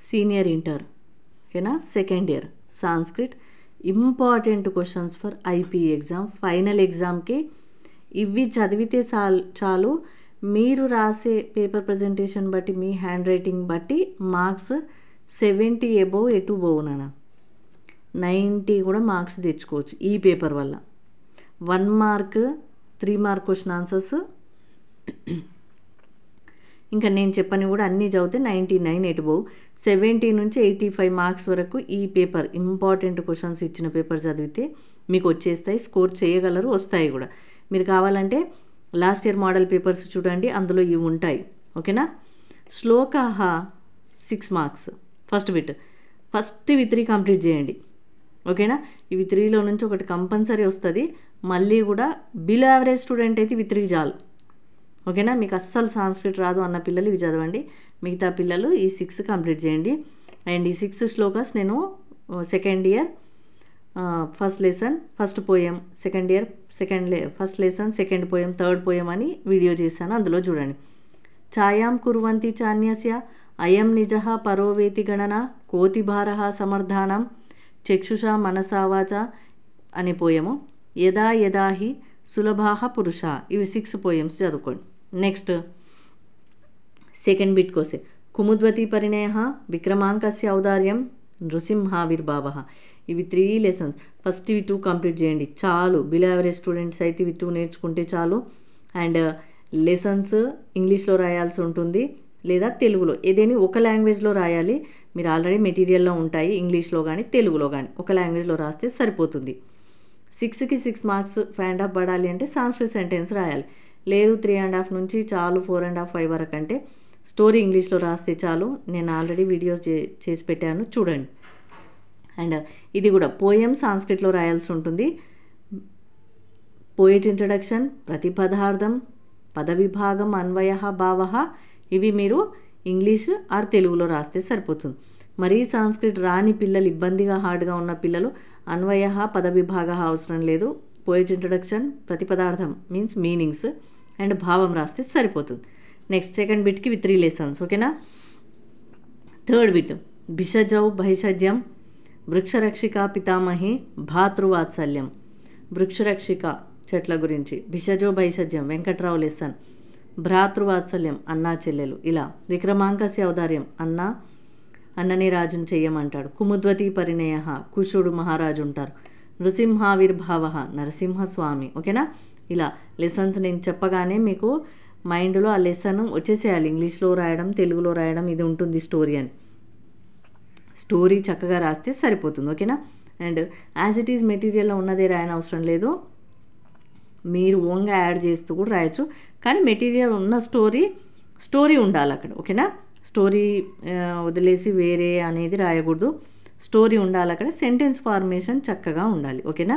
Senior inter, ఓకేనా, second year Sanskrit. Important questions for IP exam, final ఎగ్జామ్కి ఇవి చదివితే చాలు. మీరు రాసే పేపర్ ప్రజెంటేషన్ బట్టి, మీ హ్యాండ్ రైటింగ్ బట్టి మార్క్స్ 70 అబోవ్ ఎటు పోవునా 90 కూడా మార్క్స్ తెచ్చుకోవచ్చు ఈ పేపర్ వల్ల. 1 మార్క్ 3 మార్క్ క్వశ్చన్ ఆన్సర్స్ ఇంకా నేను చెప్పని కూడా అన్నీ చదివితే 99 ఎటు పోవు. 70 నుంచి 85 మార్క్స్ వరకు ఈ పేపర్, ఇంపార్టెంట్ క్వశ్చన్స్ ఇచ్చిన పేపర్ చదివితే మీకు వచ్చేస్తాయి. స్కోర్ చేయగలరు, వస్తాయి కూడా. మీరు కావాలంటే లాస్ట్ ఇయర్ మోడల్ పేపర్స్ చూడండి, అందులో ఇవి ఉంటాయి, ఓకేనా. శ్లోకాహ 6 మార్క్స్ ఫస్ట్ బిట్. ఫస్ట్ ఇవి 3 కంప్లీట్ చేయండి, ఓకేనా. ఇవి 3లో నుంచి ఒకటి కంపల్సరీ వస్తుంది. మళ్ళీ కూడా బిలో యావరేజ్ స్టూడెంట్ అయితే ఇవి 3 చాలు, ఓకేనా. మీకు అస్సలు సాంస్క్రిట్ రాదు అన్న పిల్లలు ఇవి చదవండి. మిగతా పిల్లలు ఈ 6 కంప్లీట్ చేయండి. అండ్ ఈ 6 శ్లోకాస్ నేను second year first lesson first poem, second year first lesson second poem, third poem అని వీడియో చేశాను, అందులో చూడండి. ఛాయాం కుర్వంతి చాన్యస్య అయం నిజః పరోవేతి గణన కోతిభారః సమర్థానం చక్షుషా మనసా వాచా అనే పోయము. యదా యదా హి సులభాః పురుష. ఇవి 6 పోయమ్స్ చదువుకోండి. నెక్స్ట్ సెకండ్ బిట్కి వస్తే కుముద్వతి పరిణయ విక్రమాంకస్య ఔదార్యం నృసింహావిర్భావ. ఇవి 3 లెసన్స్. ఫస్ట్ ఇవి 2 కంప్లీట్ చేయండి చాలు. బిలో యావరేజ్ స్టూడెంట్స్ అయితే ఇవి 2 నేర్చుకుంటే చాలు. అండ్ లెసన్స్ ఇంగ్లీష్లో రాయాల్సి ఉంటుంది లేదా తెలుగులో, ఏదైనా ఒక లాంగ్వేజ్లో రాయాలి. మీరు ఆల్రెడీ మెటీరియల్లో ఉంటాయి, ఇంగ్లీష్లో కానీ తెలుగులో కానీ ఒక లాంగ్వేజ్లో రాస్తే సరిపోతుంది. 6కి 6 మార్క్స్ 5.5 పడాలి అంటే సాంస్క్రిట్ సెంటెన్స్ రాయాలి. లేదు 3.5 నుంచి చాలు 4.5 5 వరకు అంటే స్టోరీ ఇంగ్లీష్లో రాస్తే చాలు. నేను ఆల్రెడీ వీడియోస్ చేసి పెట్టాను, చూడండి. అండ్ ఇది కూడా పోయం సాంస్క్రిట్లో రాయాల్సి ఉంటుంది. పోయిట్ ఇంట్రడక్షన్, ప్రతిపదార్థం, పద విభాగం, అన్వయ, భావ, ఇవి మీరు ఇంగ్లీష్ ఆర్ తెలుగులో రాస్తే సరిపోతుంది. మరీ సాంస్క్రిట్ రాని పిల్లలు, ఇబ్బందిగా హార్డ్గా ఉన్న పిల్లలు అన్వయ పద విభాగ అవసరం లేదు. పోయిట్ ఇంట్రడక్షన్, ప్రతిపదార్థం మీన్స్ మీనింగ్స్ అండ్ భావం రాస్తే సరిపోతుంది. నెక్స్ట్ సెకండ్ బిట్కి ఇవి 3 లెసన్స్, ఓకేనా. Third bit భిషజౌ భైషజ్యం వృక్షరక్షిక పితామహి భాతృవాత్సల్యం. వృక్షరక్షిక చెట్ల గురించి, భిషజో భైషజ్యం వెంకట్రావు లెసన్, భ్రాతృవాత్సల్యం అన్నా చెల్లెలు. ఇలా విక్రమాంకస్య ఔదార్యం అన్ననే రాజును చెయ్యమంటాడు. కుముద్వతి పరిణయ కుషుడు మహారాజు ఉంటారు. నృసింహావిర్భావ నరసింహస్వామి, ఓకేనా. ఇలా లెసన్స్ నేను చెప్పగానే మీకు మైండ్లో ఆ లెసన్ వచ్చేసేయాలి. ఇంగ్లీష్లో రాయడం, తెలుగులో రాయడం, ఇది ఉంటుంది స్టోరీ అని. స్టోరీ చక్కగా రాస్తే సరిపోతుంది, ఓకేనా. అండ్ యాజ్ ఇట్ ఈజ్ మెటీరియల్లో ఉన్నదే రాయని అవసరం లేదు, మీరు ఓన్గా యాడ్ చేస్తూ కూడా రాయొచ్చు. కానీ మెటీరియల్ ఉన్న స్టోరీ ఉండాలి అక్కడ, ఓకేనా. స్టోరీ వదిలేసి వేరే అనేది రాయకూడదు, స్టోరీ ఉండాలి అక్కడ. సెంటెన్స్ ఫార్మేషన్ చక్కగా ఉండాలి, ఓకేనా.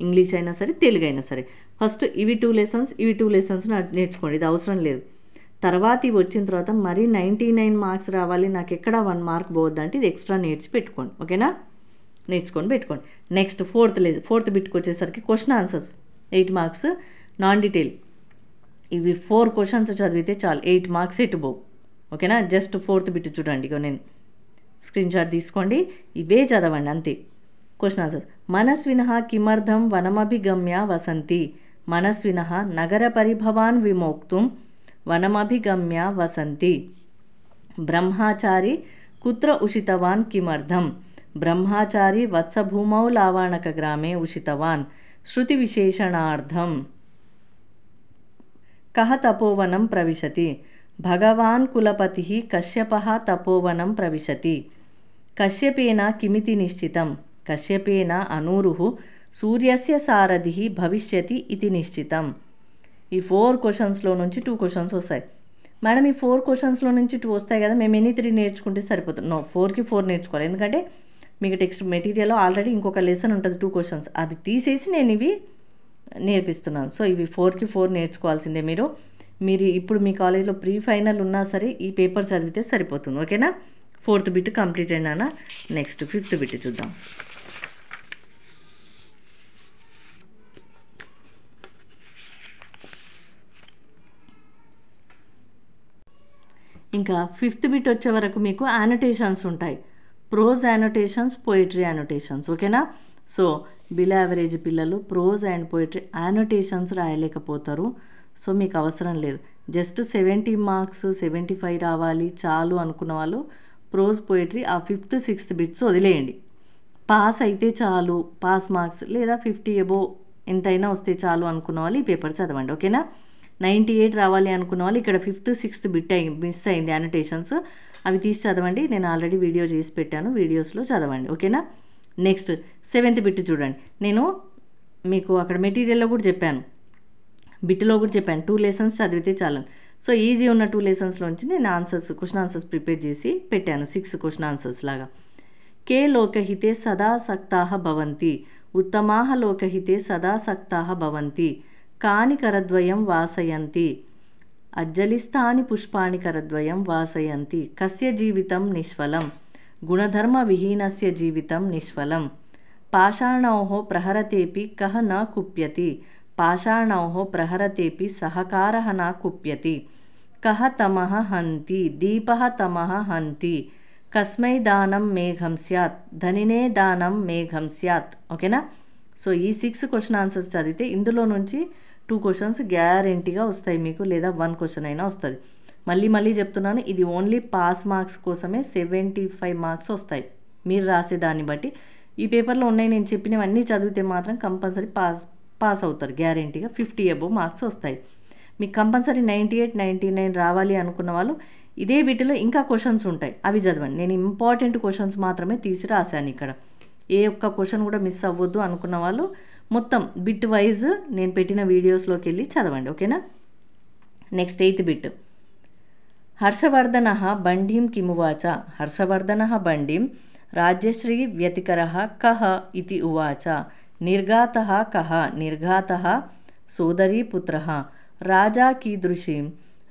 ఇంగ్లీష్ అయినా సరే, తెలుగు అయినా సరే. ఫస్ట్ ఇవి 2 లెసన్స్, ఇవి 2 లెసన్స్ నేర్చుకోండి, ఇది అవసరం లేదు. తర్వాత ఇవి వచ్చిన తర్వాత మరీ 99 మార్క్స్ రావాలి, నాకు ఎక్కడ 1 మార్క్ పోవద్దు అంటే ఇది ఎక్స్ట్రా నేర్చి పెట్టుకోండి, ఓకేనా. నేర్చుకొని పెట్టుకోండి. నెక్స్ట్ ఫోర్త్ బిట్కి వచ్చేసరికి question answers 8 marks non detail. ఇవి 4 క్వశ్చన్స్ చదివితే చాలు, 8 మార్క్స్ ఎటు పోవు, ఓకేనా. జస్ట్ ఫోర్త్ బిట్ చూడండి, ఇక నేను స్క్రీన్ షాట్ తీసుకోండి, ఇవే చదవండి అంతే. Question answer. మనస్వినః కిమర్థం వనమభిగమ్య వసంతి. మనస్వినః నగర పరిభవాన్ విమోక్తుం వనమభిగమ్య వసంతి. బ్రహ్మచారి కుత్ర ఉషితవాన్ కిమర్థం. బ్రహ్మచారి వత్సభూమౌ లావాణక గ్రామే ఉషితవాన్ శృతి విశేషణార్థం. కః తపోవనం ప్రవిశతి. భగవాన్ కులపతిః కశ్యపః తపోవనం ప్రవిశతి. కశ్యపేన కిమితి నిశ్చితం. కశ్యపేన అనూరుః సూర్యస్య సారథిః భవిష్యతి ఇతి నిశ్చితం. ఈ 4 క్వశ్చన్స్లో నుంచి 2 క్వశ్చన్స్ వస్తాయి. మేడం ఈ 4 క్వశ్చన్స్లో నుంచి 2 వస్తాయి కదా, మేము ఎన్ని 3 నేర్చుకుంటే సరిపోతుంది. నో, 4కి 4 నేర్చుకోవాలి. ఎందుకంటే మీకు టెక్స్ట్ మెటీరియల్లో ఆల్రెడీ ఇంకొక లెసన్ ఉంటుంది 2 క్వశ్చన్స్, అవి తీసేసి నేను ఇవి నేర్పిస్తున్నాను. సో ఇవి 4కి 4 నేర్చుకోవాల్సిందే. మీరు ఇప్పుడు మీ కాలేజ్లో ప్రీ ఫైనల్ ఉన్నా సరే ఈ పేపర్ చదివితే సరిపోతుంది, ఓకేనా. 4th బిట్ కంప్లీట్ అయినా. నెక్స్ట్ 5th బిట్ చూద్దాం. ఇంకా 5th బిట్ వచ్చే వరకు మీకు యానోటేషన్స్ ఉంటాయి. Prose annotations, poetry annotations. ఓకేనా? సో బిలో యావరేజ్ పిల్లలు ప్రోజ్ అండ్ పోయిటరీ యానోటేషన్స్ రాయలేకపోతారు. సో మీకు అవసరం లేదు. జస్ట్ 70 మార్క్స్ 75 రావాలి చాలు అనుకున్న వాళ్ళు ప్రోజ్ పోయిటరీ ఆ 5th 6th బిట్స్ వదిలేయండి. పాస్ అయితే చాలు, పాస్ మార్క్స్ లేదా 50 అబోవ్ ఎంతైనా వస్తే చాలు అనుకున్న వాళ్ళు ఈ పేపర్ చదవండి. ఓకేనా? 98 రావాలి అనుకున్న వాళ్ళు ఇక్కడ 5th 6th బిట్ మిస్ అయింది యానోటేషన్స్, అవి తీసి చదవండి. నేను ఆల్రెడీ వీడియో చేసి పెట్టాను, వీడియోస్లో చదవండి. ఓకేనా? నెక్స్ట్ 7th బిట్ చూడండి. నేను మీకు అక్కడ మెటీరియల్లో కూడా చెప్పాను, బిట్లో కూడా చెప్పాను, 2 లెసన్స్ చదివితే చాలని. సో ఈజీ ఉన్న 2 లెసన్స్లోంచి నేను క్వశ్చన్ ఆన్సర్స్ ప్రిపేర్ చేసి పెట్టాను, 6 క్వశ్చన్ ఆన్సర్స్ లాగా. కే లోకహితే సదా సక్తాః భవంతి, ఉత్తమాః లోకహితే సదా సక్తాః భవంతి, కాని కరద్వయం వాసయంతి, అజ్జలిస్తాని పుష్పాని కరద్వయం వాసయంతి, కస్య జీవితం నిష్ఫలం, గుణధర్మ విహీనస్య జీవితం నిష్ఫలం, పాషాణౌః ప్రహరతేపి కః న కుప్యతి, పాషాణౌః ప్రహరతేపి సహకారః న కుప్యతి, కః తమః హంతి, దీపః తమః హంతి, కస్మై దానం మేఘం స్యాత్, ధనినే దానం మేఘం స్యాత్. ఓకేనా? సో ఈ 6 క్వశ్చన్ ఆన్సర్స్ చదివితే ఇందులో నుంచి 2 క్వశ్చన్స్ గ్యారెంటీగా వస్తాయి మీకు, లేదా 1 క్వశ్చన్ అయినా వస్తుంది. మళ్ళీ చెప్తున్నాను, ఇది ఓన్లీ పాస్ మార్క్స్ కోసమే. 75 మార్క్స్ వస్తాయి మీరు రాసే దాన్ని బట్టి. ఈ పేపర్లో ఉన్నాయి నేను చెప్పినవన్నీ చదివితే మాత్రం కంపల్సరీ పాస్ అవుతారు గ్యారెంటీగా. 50 అబోవ్ మార్క్స్ వస్తాయి మీకు. కంపల్సరీ 98 99 రావాలి అనుకున్న వాళ్ళు ఇదే బిట్లో ఇంకా క్వశ్చన్స్ ఉంటాయి, అవి చదవండి. నేను ఇంపార్టెంట్ క్వశ్చన్స్ మాత్రమే తీసి రాశాను ఇక్కడ. ఏ ఒక్క క్వశ్చన్ కూడా మిస్ అవ్వద్దు అనుకున్న వాళ్ళు మొత్తం బిట్ వైజ్ నేను పెట్టిన వీడియోస్లోకి వెళ్ళి చదవండి. ఓకేనా? Next 8th bit. హర్షవర్ధన బండిం కిమువాచ, హర్షవర్ధన బండిం రాజ్యశ్రీ వ్యతికరః కః ఇతి ఉవాచ, నిర్ఘాతః కః నిర్ఘాతః సోదరీ పుత్రః, రాజా కీదృశీం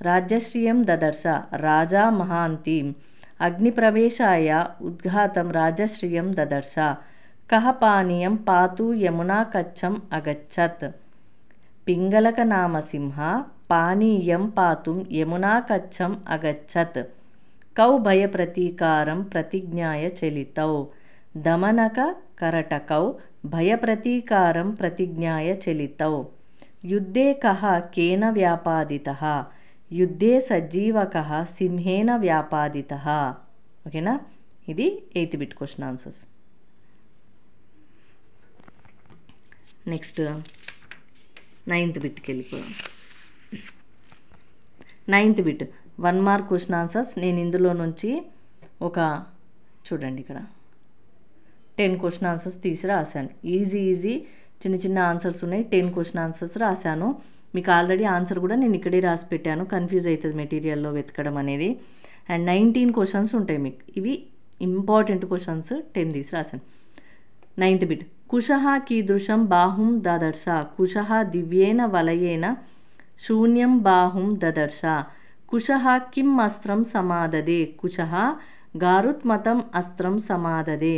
రాజ్యశ్రియం దదర్శ, రాజా మహాంతీం అగ్నిప్రవేశాయ ఉద్ఘాతం రాజశ్రియం దదర్శ, కః పానీయం పాతు యమునా కచ్చం అగచ్చత్, పింగళక నామ సింహ పానీయం పాతుం యమునా కచ్చం అగచ్చత్, కౌ భయ ప్రతీకారం ప్రతిజ్ఞాయ చలితౌ, దమనక కరటకౌ భయ ప్రతీకారం ప్రతిజ్ఞాయ చలితౌ, యుద్ధే కః కేన వ్యాపాదితః, యుద్ధే సజ్జీవకః సింహేన వ్యాపాదితః. ఓకేనా? ఇది 8th bit question answers. Next 9th బిట్కి వెళ్ళిపోయాం. 9th bit 1 mark question answers. నేను ఇందులో నుంచి చూడండి ఇక్కడ 10 క్వశ్చన్ ఆన్సర్స్ తీసి రాశాను. ఈజీ చిన్న ఆన్సర్స్ ఉన్నాయి, 10 క్వశ్చన్ ఆన్సర్స్ రాశాను. మీకు ఆల్రెడీ ఆన్సర్ కూడా నేను ఇక్కడే రాసి పెట్టాను, కన్ఫ్యూజ్ అవుతుంది మెటీరియల్లో వెతకడం అనేది. అండ్ 19 క్వశ్చన్స్ ఉంటాయి మీకు, ఇవి ఇంపార్టెంట్ క్వశ్చన్స్ 10 తీసి రాశాను. 9th bit. కుశః కీదృశం బాహుం దదర్శ, కుశః దివ్యేన వలయేన శూన్యం బాహుం దదర్శ, కుశః కిం అస్త్రం సమాదదే, కుశః గారుత్మతం అస్త్రం సమాదదే,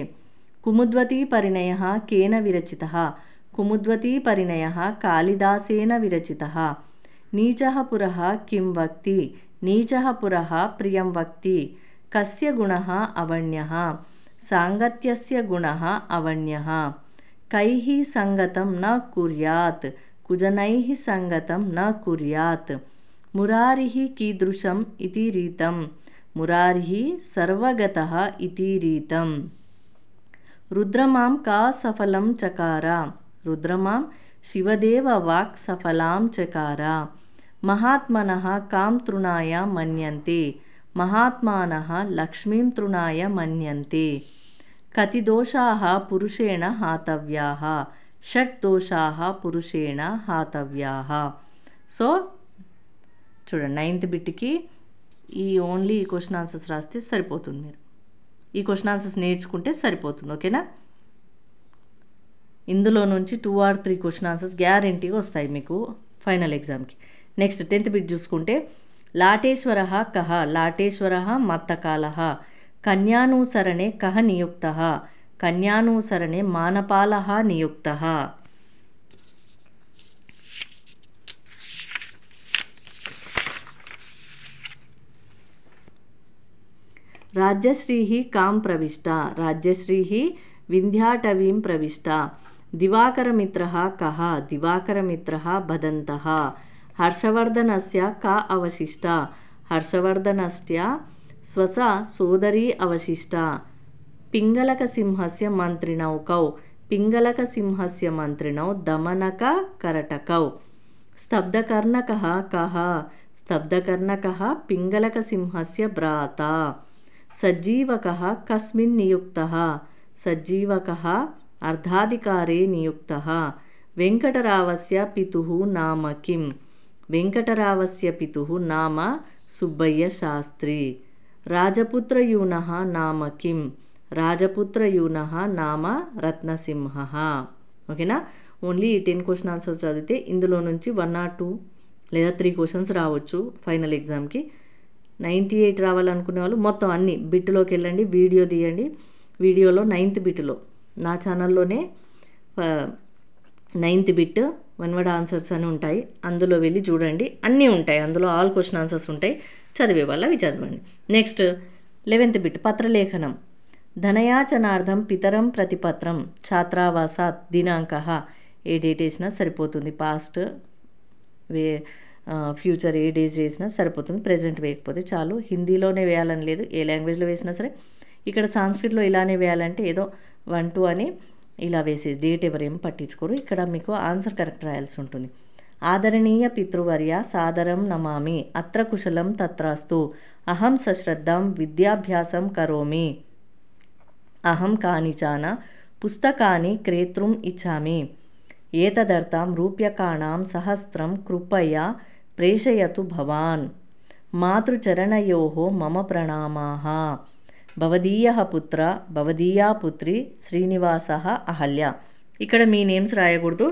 కుముద్వతీ పరిణయః కేన విరచితః, కుముద్వతీ పరిణయః కాళిదాసేన విరచితః, నీచః పురః కిం వక్తి, నీచః పురః ప్రియం వక్తి, కస్య గుణః అవణ్యః, సాంగత్యస్య గుణః అవణ్యః, కైః సంగతం న కుర్యాత్, కుజనైః సంగతం న కుర్యాత్, మురారిః కీదృశం ఇతి రీతం, మురారిః సర్వగతః ఇతి రీతం, రుద్రమాం కా సఫలం చకార, రుద్రమాం శివదేవ వాక్ సఫలాం చకార, మహాత్మనః కాం తృణాయ మన్యంతే, మహాత్మానః లక్ష్మీం తృణాయ మన్యంతే, కతి దోషాః పురుషేణ హాతవ్యాః, షట్ దోషాః పురుషేణ హాతవ్యాః. సో చూడండి 9th బిట్కి ఓన్లీ ఈ క్వశ్చన్ ఆన్సర్స్ రాస్తే సరిపోతుంది. మీరు ఈ క్వశ్చన్ ఆన్సర్స్ నేర్చుకుంటే సరిపోతుంది. ఓకేనా? ఇందులో నుంచి 2 or 3 క్వశ్చన్ ఆన్సర్స్ గ్యారెంటీగా వస్తాయి మీకు ఫైనల్ ఎగ్జామ్కి. నెక్స్ట్ 10th బిట్ చూసుకుంటే, లాటేశ్వరః కః, లాటేశ్వరః మత్తకాలః, కన్యానుసరణే కః నియుక్తః, కన్యానుసరణే మానపాలః నియుక్తః. राज्यश्रीः कां प्रविष्टा, राज्यश्रीः विन्ध्याटवीं प्रविष्टा। दिवाकरमित्रः कः, दिवाकरमित्रः बदन्तः। हर्षवर्धनस्य का अवशिष्टा, हर्षवर्धनस्य स्वसा सोदरी अवशिष्टा। पिङ्गलकसिंहस्य मन्त्रिणौ कौ, पिङ्गलकसिंहस्य मन्त्रिणौ दमनककरटकौ। स्तब्धकर्णकः कः, स्तब्धकर्णकः पिङ्गलकसिंहस्य भ्राता। सज्जीवकः कस्मिन् नियुक्तः, सज्जीवकः अर्धाधिकारे नियुक्तः। वेङ्कटरावस्य पितुः नाम किं, वेङ्कटरावस्य पितुः नाम सुब्बय्यशास्त्री। राजपुत्रयूनः नाम किं, రాజపుత్రయూనః నామ రత్నసింహః. ఓకేనా. ఓన్లీ ఈ 10 క్వశ్చన్ ఆన్సర్స్ చదివితే ఇందులో నుంచి 1 or 2 లేదా 3 క్వశ్చన్స్ రావచ్చు ఫైనల్ ఎగ్జామ్కి. 98 రావాలనుకునే వాళ్ళు మొత్తం అన్ని బిట్టులోకి వెళ్ళండి, వీడియో తీయండి. వీడియోలో 9th బిట్లో నా ఛానల్లోనే 9th బిట్ 1 word ఆన్సర్స్ అని ఉంటాయి, అందులో వెళ్ళి చూడండి. అన్నీ ఉంటాయి అందులో, ఆల్ క్వశ్చన్ ఆన్సర్స్ ఉంటాయి. చదివే వాళ్ళు అవి చదవండి. నెక్స్ట్ 11th బిట్ పత్రలేఖనం. ధనయాచనార్థం పితరం ప్రతిపత్రం ఛాత్రావాసాత్ దినాంకః. ఏ డేట్ వేసినా సరిపోతుంది, పాస్ట్ ఫ్యూచర్ ఏ డేస్ వేసినా సరిపోతుంది, ప్రెజెంట్ వేయకపోతే చాలు. హిందీలోనే వేయాలని లేదు, ఏ లాంగ్వేజ్లో వేసినా సరే. ఇక్కడ సాంస్క్రిట్లో ఇలానే వేయాలంటే ఏదో 1, 2 అని ఇలా వేసేసి డేట్ ఎవరేం పట్టించుకోరు. ఇక్కడ మీకు ఆన్సర్ కరెక్ట్ రాయాల్సి ఉంటుంది. ఆదరణీయ పితృవర్య సాదరం నమామి, అత్ర కుశలం తత్రాస్తు, అహం సశ్రద్ధం విద్యాభ్యాసం కరోమి, అహం కానిచాన పుస్తకాని క్రేతుం ఇచ్చామి, ఏతదర్థం రూప్యకాణాం సహస్రం కృపయా ప్రేషయతు భవాన్. మాతృచరణయోః మమ ప్రణామాః. భవదీయః పుత్ర భవదీయా పుత్రి శ్రీనివాసః అహల్య. ఇక్కడ మీ నేమ్స్ రాయకూడదు,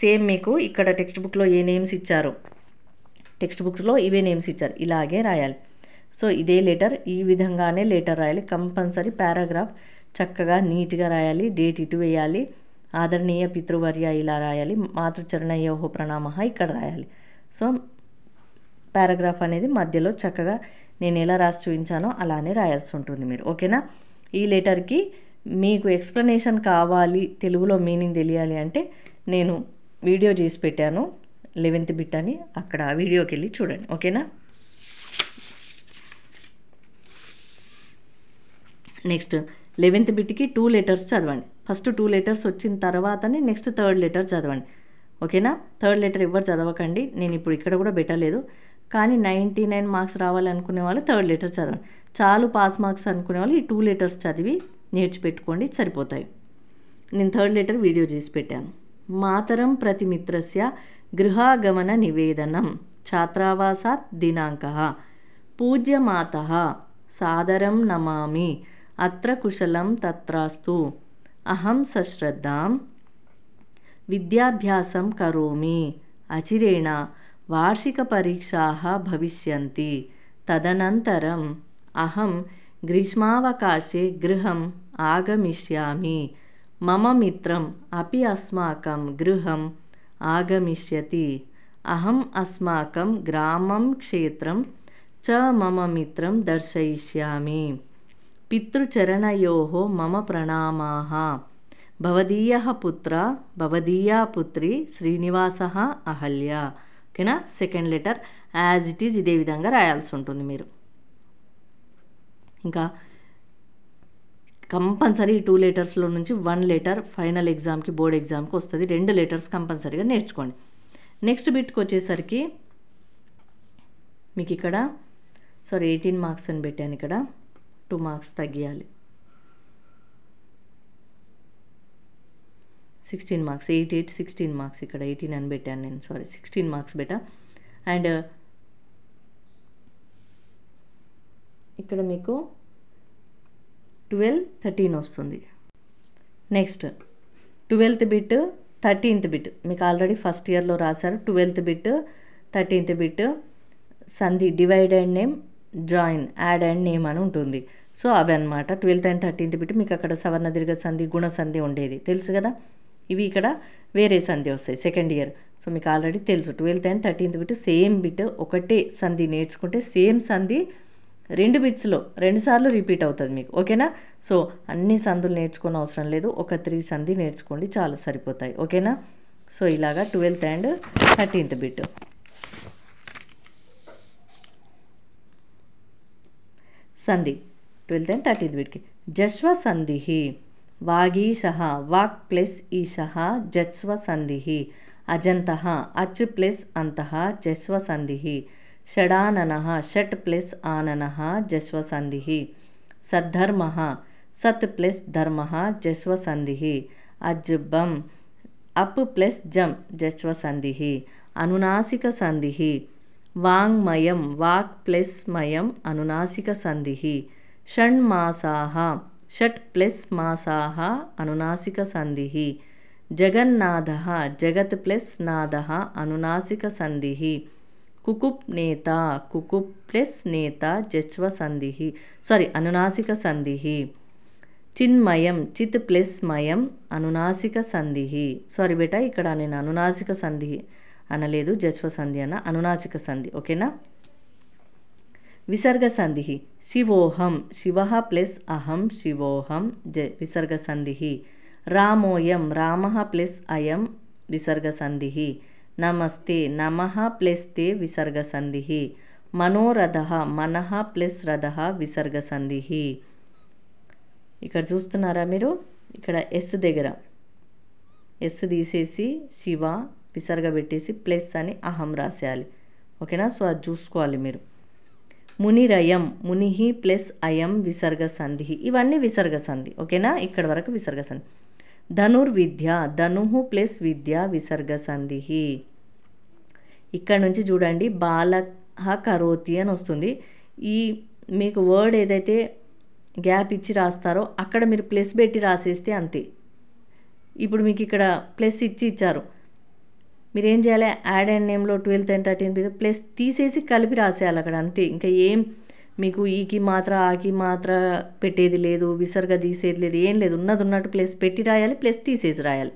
సేమ్ మీకు ఇక్కడ టెక్స్ట్ బుక్లో ఏ నేమ్స్ ఇచ్చారో టెక్స్ట్ బుక్లో ఇవే నేమ్స్ ఇచ్చారు, ఇలాగే రాయాలి. సో ఇదే లెటర్, ఈ విధంగానే లెటర్ రాయాలి. కంపల్సరీ పారాగ్రాఫ్ చక్కగా నీట్గా రాయాలి, డేట్ ఇటు వేయాలి. ఆదరణీయ పితృవర్య ఇలా రాయాలి, మాతృచరణయోః ప్రణామః ఇక్కడ రాయాలి. సో పారాగ్రాఫ్ అనేది మధ్యలో చక్కగా నేను ఎలా రాసి చూపించానో అలానే రాయాల్సి ఉంటుంది మీరు. ఓకేనా. ఈ లెటర్కి మీకు ఎక్స్ప్లెనేషన్ కావాలి, తెలుగులో మీనింగ్ తెలియాలి అంటే నేను వీడియో చేసి పెట్టాను 11th బిట్ అని, అక్కడ ఆ వీడియోకి వెళ్ళి చూడండి. ఓకేనా. నెక్స్ట్ 11th బిట్కి 2 letters చదవండి. ఫస్ట్ 2 letters వచ్చిన తర్వాతనే నెక్స్ట్ 3rd letter చదవండి. ఓకేనా. 3rd letter ఎవరు చదవకండి, నేను ఇప్పుడు ఇక్కడ కూడా పెట్టలేదు. కానీ 99 మార్క్స్ రావాలనుకునే వాళ్ళు 3rd letter చదవండి. చాలు పాస్ మార్క్స్ అనుకునే వాళ్ళు ఈ 2 letters చదివి నేర్చిపెట్టుకోండి, సరిపోతాయి. నేను 3rd letter వీడియో చేసి పెట్టాను. మాతరం ప్రతి మిత్రస్య గృహాగమన నివేదనం ఛాత్రావాసాత్ దినాంకః. పూజ్యమాతః సాదరం నమామి, అత్ర కుశలం తత్రాస్తు, అహం సశ్రద్ధాం విద్యాభ్యాసం కరోమి, అచిరేణ వార్షిక పరీక్షాః భవిష్యంతి, తదనంతరం అహం గ్రీష్మావకాశే గృహం ఆగమిష్యామి, మమ మిత్రం అపి అస్మాకం గృహం ఆగమిష్యతి, అహం అస్మాకం గ్రామం క్షేత్రం చ మమ మిత్రం దర్శయిష్యామి. పితృచరణయోః మమ ప్రణామాః. భవదీయః పుత్ర భవదీయా పుత్రి శ్రీనివాసః అహల్య. ఓకేనా. 2nd letter as it is ఇదే విధంగా రాయాల్సి ఉంటుంది మీరు. ఇంకా కంపల్సరీ 2 letersలో నుంచి 1 letter ఫైనల్ ఎగ్జామ్కి బోర్డ్ ఎగ్జామ్కి వస్తుంది. 2 letters కంపల్సరీగా నేర్చుకోండి. నెక్స్ట్ బిట్కి వచ్చేసరికి మీకు ఇక్కడ 18 మార్క్స్ అని పెట్టాను, ఇక్కడ 2 మార్క్స్ తగ్గియాలి. 16 మార్క్స్ 8, 8, 16 మార్క్స్, ఇక్కడ 18 అని పెట్టాను నేను, 16 మార్క్స్ బెటా. అండ్ ఇక్కడ మీకు 12, 13 వస్తుంది. Next 12th bit 13th bit మీకు ఆల్రెడీ ఫస్ట్ ఇయర్లో రాశారు. 12th బిట్ 13th బిట్ సంధి divide and name, join, add and name అని ఉంటుంది. సో అవి అనమాట 12th and 13th బిట్. మీకు అక్కడ సవర్ణ దీర్ఘ సంధి గుణ సంధి ఉండేది తెలుసు కదా, ఇవి ఇక్కడ వేరే సంధి వస్తాయి 2nd ఇయర్. సో మీకు ఆల్రెడీ తెలుసు 12th and 13th bit same bit, ఒకటే సంధి నేర్చుకుంటే సేమ్ సంధి 2 బిట్స్లో 2 సార్లు రిపీట్ అవుతుంది మీకు. ఓకేనా? సో అన్ని సందులు నేర్చుకోని అవసరం లేదు, ఒక 3 సంధి నేర్చుకోండి చాలు, సరిపోతాయి. ఓకేనా? సో ఇలాగా 12th అండ్ 13th బిట్. సంధి 12th అండ్ 13th బిట్కి. జశ్వ సంధి వాగీషః వాక్ ప్లస్ ఈషః జస్వ సంధి అజంతః అచ్ ప్లస్ అంతః జస్వ సంధి షడాననః షట్ ప్లస్ ఆననః జస్వ సంధి సద్ధర్మః సత్ ప్లస్ ధర్మః జస్వ సంధి అజ్బం అప్ ప్లస్ జం జస్వ సంధి అనునాసిక సంధి వాంగ్మయం వాక్ ప్లస్ మయం అనునాసిక సంధి షణ్మాసాః షట్ ప్లస్ మాసాః అనునాసిక సంధి జగన్నాథః జగత్ ప్లస్ నాదః అనునాసిక సంధి కుకుప్ నేత కుకుప్ ప్లస్ నేత జస్వ సంధి అనునాసిక సంధి చిన్మయం చిత్ ప్లస్ మయం అనునాసిక సంధి. సారీ బేటా, ఇక్కడ నేను అనునాసిక సంధి అనలేదు, జస్వ సంధి అన్న, అనునాసిక సంధి. ఓకేనా? విసర్గ సంధి శివోహం శివః ప్లస్ అహం శివోహం విసర్గ సంధి రామోయం రామః ప్లస్ అయం విసర్గ సంధి నమస్తే నమః ప్లస్ తే విసర్గ సంధి మనోరథః మనః ప్లస్ రథః విసర్గ సంధి. ఇక్కడ చూస్తున్నారా మీరు, ఇక్కడ ఎస్ దగ్గర ఎస్ తీసేసి శివ విసర్గ పెట్టేసి ప్లస్ అని అహం రాసేయాలి. ఓకేనా? సో అది చూసుకోవాలి మీరు. మునిరయం మునిహి ప్లస్ అయం విసర్గ సంధి, ఇవన్నీ విసర్గ సంధి. ఓకేనా? ఇక్కడ వరకు విసర్గ సంధి. ధనుర్విద్య ధనుః ప్లస్ విద్య విసర్గ సంధి. ఇక్కడ నుంచి చూడండి బాలః కరోతి అని వస్తుంది. ఈ మీకు వర్డ్ ఏదైతే గ్యాప్ ఇచ్చి రాస్తారో అక్కడ మీరు ప్లస్ పెట్టి రాసేస్తే అంతే. ఇప్పుడు మీకు ఇక్కడ ప్లస్ ఇచ్చారు, మీరు ఏం చేయాలి, యాడ్ అండ్ నేమ్లో 12th అండ్ 13th ప్లస్ తీసేసి కలిపి రాసేయాలి అక్కడ, అంతే. ఇంకా ఏం మీకు ఈకి మాత్ర ఆకి మాత్ర పెట్టేది లేదు, విసర్గ తీసేది లేదు, ఏం లేదు, ఉన్నది ఉన్నట్టు ప్లస్ పెట్టి రాయాలి, ప్లస్ తీసేసి రాయాలి.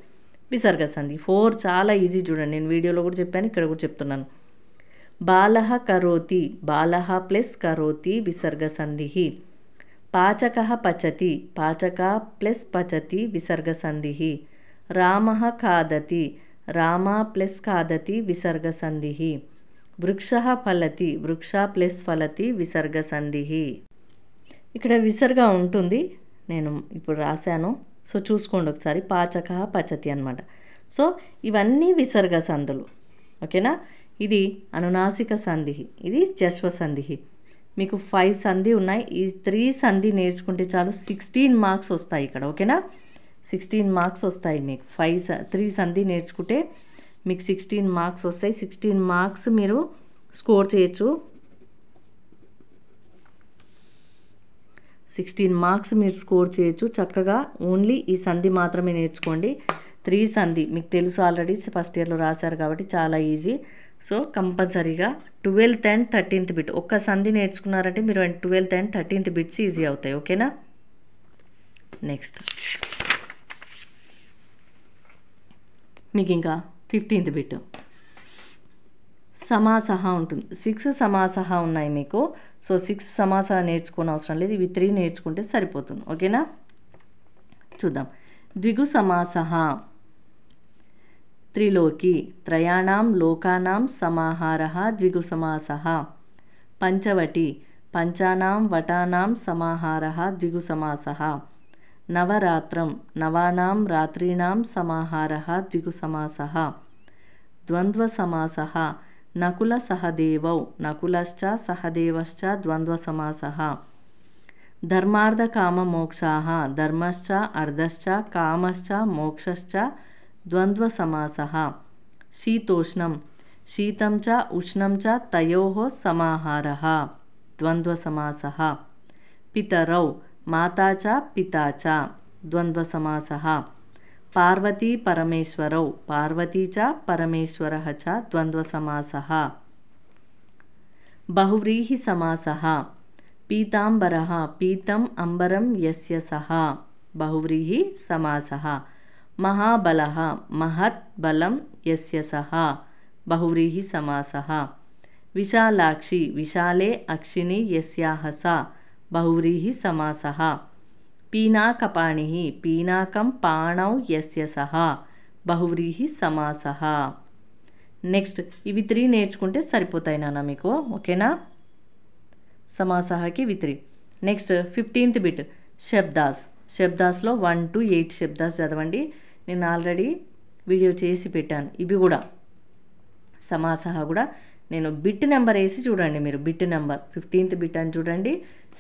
విసర్గ సంధి 4 చాలా ఈజీ. చూడండి, నేను వీడియోలో కూడా చెప్పాను, ఇక్కడ కూడా చెప్తున్నాను. బాలః కరోతి బాలః ప్లస్ కరోతి విసర్గ సంధి పాచకః పచతి పాచక ప్లస్ పచతి విసర్గ సంధి రామః ఖాదతి రామ ప్లస్ ఖాదతి విసర్గ సంధి వృక్షః ఫలతి వృక్ష ప్లస్ ఫలతి విసర్గ సంధి. ఇక్కడ విసర్గ ఉంటుంది, నేను ఇప్పుడు రాశాను. సో చూసుకోండి ఒకసారి, పాచకః పచతి అన్నమాట. సో ఇవన్నీ విసర్గ సంధులు. ఓకేనా? ఇది అనునాసిక సంధి, ఇది జస్వ సంధి. మీకు 5 సంధి ఉన్నాయి, ఈ 3 సంధి నేర్చుకుంటే చాలు 16 మార్క్స్ వస్తాయి ఇక్కడ. ఓకేనా? 16 మార్క్స్ వస్తాయి మీకు. 3 సంధి నేర్చుకుంటే మీకు 16 మార్క్స్ వస్తాయి. 16 మార్క్స్ మీరు స్కోర్ చేయొచ్చు. 16 మార్క్స్ మీరు స్కోర్ చేయొచ్చు చక్కగా. ఓన్లీ ఈ సంధి మాత్రమే నేర్చుకోండి. 3 సంధి మీకు తెలుసు, ఆల్రెడీ ఫస్ట్ ఇయర్లో రాశారు కాబట్టి చాలా ఈజీ. సో కంపల్సరీగా 12th అండ్ 13th బిట్ ఒక్క సంధి నేర్చుకున్నారంటే మీరు 12th and 13th bits easy అవుతాయి. ఓకేనా? నెక్స్ట్ మీకు ఇంకా 15th బిట్ సమాసహ ఉంటుంది. 6 సమాసహ ఉన్నాయి మీకు. సో 6 సమాసహ నేర్చుకోని అవసరం లేదు, ఇవి 3 నేర్చుకుంటే సరిపోతుంది. ఓకేనా? చూద్దాం. ద్విగు సమాసహ త్రిలోకి త్రయాణం లోకానాం సమాహారః ద్విగు సమాసః పంచవటి పంచానాం వటానాం సమాహారః ద్విగు సమాసః నవరాత్రం నవానాం రాత్రీణాం సమాహారః ద్విగు సమాసః ద్వంద్వ సమాసః నకుల సహదేవౌ నకులశ్చ సహదేవశ్చ ద్వంద్వ సమాసః ధర్మార్థ కామ మోక్షాః ధర్మశ్చ అర్థశ్చ కామశ్చ మోక్షశ్చ ద్వంద్వ సమాసః శీతోష్ణం శీతం చ ఉష్ణం చ తయోః సమాహారః ద్వంద్వ సమాసః పితరౌ మాతా చ పితా చ ద్వంద్వ సమాసః పార్వతీ పరమేశ్వరౌ పార్వతీ చ పరమేశ్వరః చ ద్వంద్వ సమాసః బహువ్రీహి సమాసః పీతాంబరః పీతం అంబరం యస్య సః బహువ్రీహి సమాసః महाबलः महत् बलं यस्य सः बहुव्रीहि समासः విశాలాక్షి విశాలే అక్షిని యస్యాహ సా బహువ్రీహి సమాసః. పీనాకపాణిః పీనాకం పాణౌ యస్య సహ బహువ్రీహి సమాసః. నెక్స్ట్ ఇవి 3 నేర్చుకుంటే సరిపోతాయి నాన్న మీకు, ఓకేనా. సమాసహకి ఇవి 3. నెక్స్ట్ 15th బిట్ శబ్దాస్. శబ్దాస్లో 1 to 8 శబ్దాస్ చదవండి. నేను ఆల్రెడీ వీడియో చేసి పెట్టాను. ఇవి కూడా సమాసహ కూడా నేను బిట్ నెంబర్ వేసి చూడండి. మీరు బిట్ నెంబర్ 15th బిట్ అని చూడండి,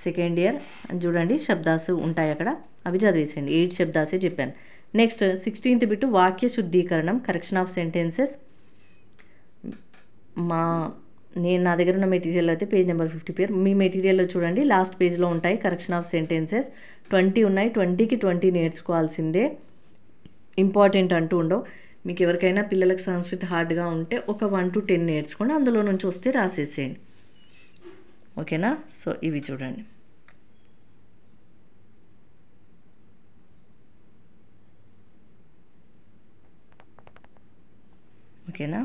సెకండ్ ఇయర్ అని చూడండి, శబ్దాస్ ఉంటాయి అక్కడ, అవి చదివేసేయండి. 8 శబ్దాసే చెప్పాను. నెక్స్ట్ 16th బిట్ వాక్య శుద్ధీకరణం, కరెక్షన్ ఆఫ్ సెంటెన్సెస్. నా దగ్గర ఉన్న మెటీరియల్ అయితే పేజ్ నెంబర్ 54. మీ మెటీరియల్లో చూడండి, లాస్ట్ పేజ్లో ఉంటాయి కరెక్షన్ ఆఫ్ సెంటెన్సెస్. 20 ఉన్నాయి, 20కి 20 నేర్చుకోవాల్సిందే. ఇంపార్టెంట్ అంటూ ఉండవు. మీకు ఎవరికైనా పిల్లలకు సంస్కృతి హార్డ్గా ఉంటే ఒక 1 to 10 నేర్చుకోండి, అందులో నుంచి వస్తే రాసేసేయండి, ఓకేనా. సో ఇవి చూడండి. ఓకేనా.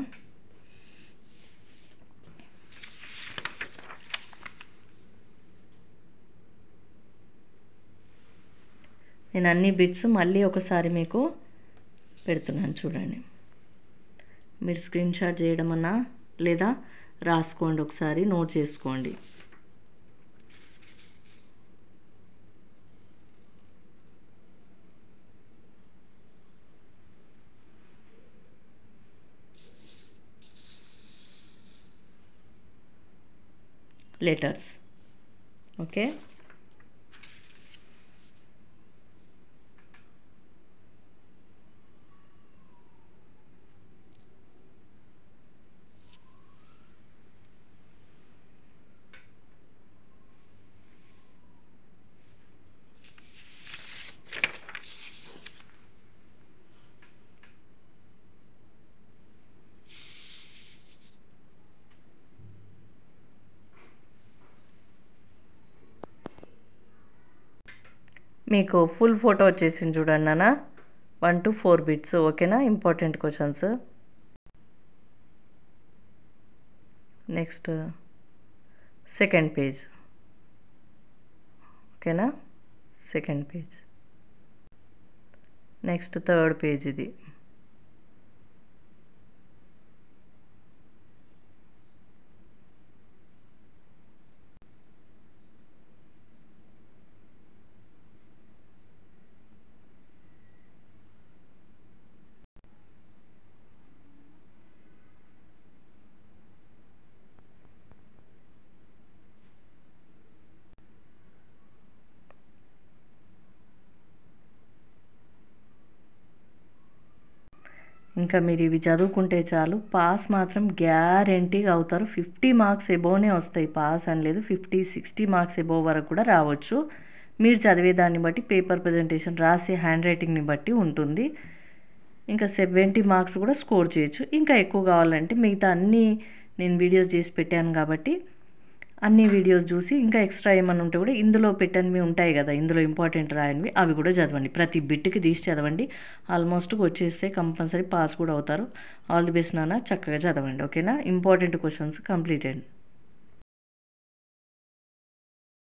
నేను అన్ని బిట్స్ మళ్ళీ ఒకసారి మీకు పెడుతున్నాను చూడండి. మీరు స్క్రీన్ షాట్ చేయడం అన్నా లేదా రాసుకోండి, ఒకసారి నోట్ చేసుకోండి. Letters, okay. మీకు ఫుల్ ఫోటో వచ్చేసింది చూడండి నాన్న, 1 to 4 బిట్స్, ఓకేనా. Important questions. Next second page, ఓకేనా. Second page. Next third page ఇది. ఇంకా మీరు ఇవి చదువుకుంటే చాలు, పాస్ మాత్రం గ్యారెంటీగా అవుతారు. 50 మార్క్స్ ఎబోనే వస్తాయి, పాస్ అని లేదు. 50, 60 మార్క్స్ ఎబో వరకు కూడా రావచ్చు. మీరు చదివేదాన్ని బట్టి, పేపర్ ప్రజెంటేషన్ రాసే హ్యాండ్ రైటింగ్ని బట్టి ఉంటుంది. ఇంకా 70 మార్క్స్ కూడా స్కోర్ చేయొచ్చు. ఇంకా ఎక్కువ కావాలంటే మిగతా అన్నీ నేను వీడియోస్ చేసి పెట్టాను కాబట్టి అన్ని వీడియోస్ చూసి ఇంకా ఎక్స్ట్రా ఏమైనా ఉంటే కూడా ఇందులో పెట్టనివి ఉంటాయి కదా, ఇందులో ఇంపార్టెంట్ రాయనివి అవి కూడా చదవండి. ప్రతి బిట్కి తీసి చదవండి. ఆల్మోస్ట్ వచ్చేస్తే కంపల్సరీ పాస్ కూడా అవుతారు. ఆల్ ది బెస్ట్ నాన్న, చక్కగా చదవండి, ఓకేనా. Important questions completed.